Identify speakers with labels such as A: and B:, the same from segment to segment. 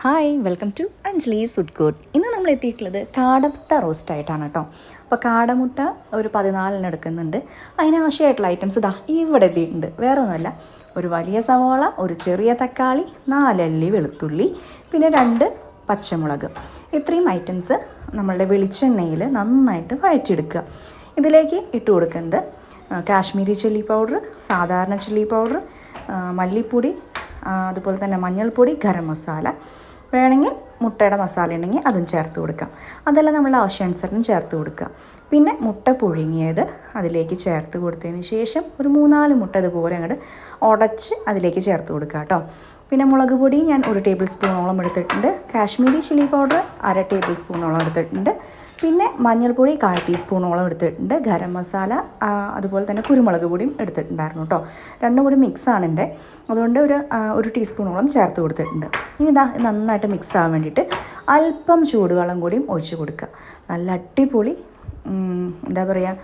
A: Hi welcome to Anjali's food court. ഇന്ന് നമ്മൾ എത്തിയിട്ടുള്ളത് കാടമുട്ട റോസ്റ്റായിട്ടാണ് കേട്ടോ. അപ്പോൾ കാടമുട്ട ഒരു 14 എടുക്കുന്നുണ്ട്. അതിനാവശ്യമായിട്ടുള്ള ഐറ്റംസ് ഇതാ ഇവിടെ എത്തിയിട്ടുണ്ട്. വേറെ ഒന്നുമല്ല, ഒരു വലിയ സവാള, ഒരു ചെറിയ തക്കാളി, 4 അല്ലി വെളുത്തുള്ളി, പിന്നെ 2 പച്ചമുളക്. ഇത്രയും ഐറ്റംസ് നമ്മളുടെ വെളിച്ചെണ്ണയിൽ നന്നായിട്ട് വഴറ്റിയെടുക്കുക. ഇതിലേക്ക് ഇട്ട് കൊടുക്കുന്നത് കാശ്മീരി ചില്ലി പൗഡർ, സാധാരണ ചില്ലി പൗഡർ, മല്ലിപ്പൊടി, അതുപോലെ തന്നെ മഞ്ഞൾപ്പൊടി, ഗരം മസാല, വേണമെങ്കിൽ മുട്ടയുടെ മസാല ഉണ്ടെങ്കിൽ അതും ചേർത്ത് കൊടുക്കാം. അതെല്ലാം നമ്മൾ ആവശ്യാനുസരണം ചേർത്ത് കൊടുക്കുക. പിന്നെ മുട്ട പുഴുങ്ങിയത് അതിലേക്ക് ചേർത്ത് കൊടുത്തതിന് ശേഷം ഒരു 3-4 മുട്ട ഇതുപോലെ അങ്ങോട്ട് ഉടച്ച് അതിലേക്ക് ചേർത്ത് കൊടുക്കുക കേട്ടോ. പിന്നെ മുളക് പൊടി ഞാൻ 1 ടേബിൾ സ്പൂണോളം എടുത്തിട്ടുണ്ട്. കാശ്മീരി ചില്ലി പൗഡർ 1/2 ടേബിൾ സ്പൂണോളം എടുത്തിട്ടുണ്ട്. പിന്നെ മഞ്ഞൾപ്പൊടി 1/4 ടീസ്പൂണോളം എടുത്തിട്ടുണ്ട്. ഗരം മസാല അതുപോലെ തന്നെ കുരുമുളക് പൊടിയും എടുത്തിട്ടുണ്ടായിരുന്നു കേട്ടോ. രണ്ടും കൂടി മിക്സാണ് എൻ്റെ, അതുകൊണ്ട് ഒരു ടീസ്പൂണോളം ചേർത്ത് കൊടുത്തിട്ടുണ്ട്. ഇനി ഇതാ നന്നായിട്ട് മിക്സ് ആവാൻ വേണ്ടിയിട്ട് അല്പം ചൂടുവെള്ളം കൂടിയും ഒഴിച്ച് കൊടുക്കുക. നല്ല അടിപൊളി എന്താ പറയുക,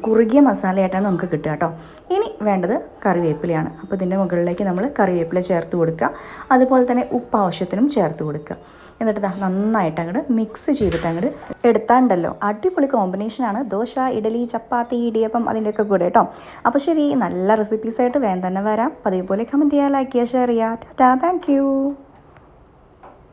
A: കുറുകിയ മസാലയായിട്ടാണ് നമുക്ക് കിട്ടുക കേട്ടോ. ഇനി വേണ്ടത് കറിവേപ്പിലയാണ്. അപ്പോൾ ഇതിൻ്റെ മുകളിലേക്ക് നമ്മൾ കറിവേപ്പില ചേർത്ത് കൊടുക്കുക. അതുപോലെ തന്നെ ഉപ്പ് ആവശ്യത്തിനും ചേർത്ത് കൊടുക്കുക. എന്നിട്ട് നന്നായിട്ട് അങ്ങോട്ട് മിക്സ് ചെയ്തിട്ട് അങ്ങോട്ട് എടുത്താണ്ടല്ലോ അടിപൊളി കോമ്പിനേഷനാണ്. ദോശ, ഇഡലി, ചപ്പാത്തി, ഇടിയപ്പം അതിൻ്റെയൊക്കെ കൂടെ കേട്ടോ. അപ്പോൾ ശരി, നല്ല റെസിപ്പീസായിട്ട് വേഗം തന്നെ വരാം. അതേപോലെ കമൻറ്റ് ചെയ്യുക, ലൈക്ക് ചെയ്യുക, ഷെയർ ചെയ്യുക. Tata, thank you.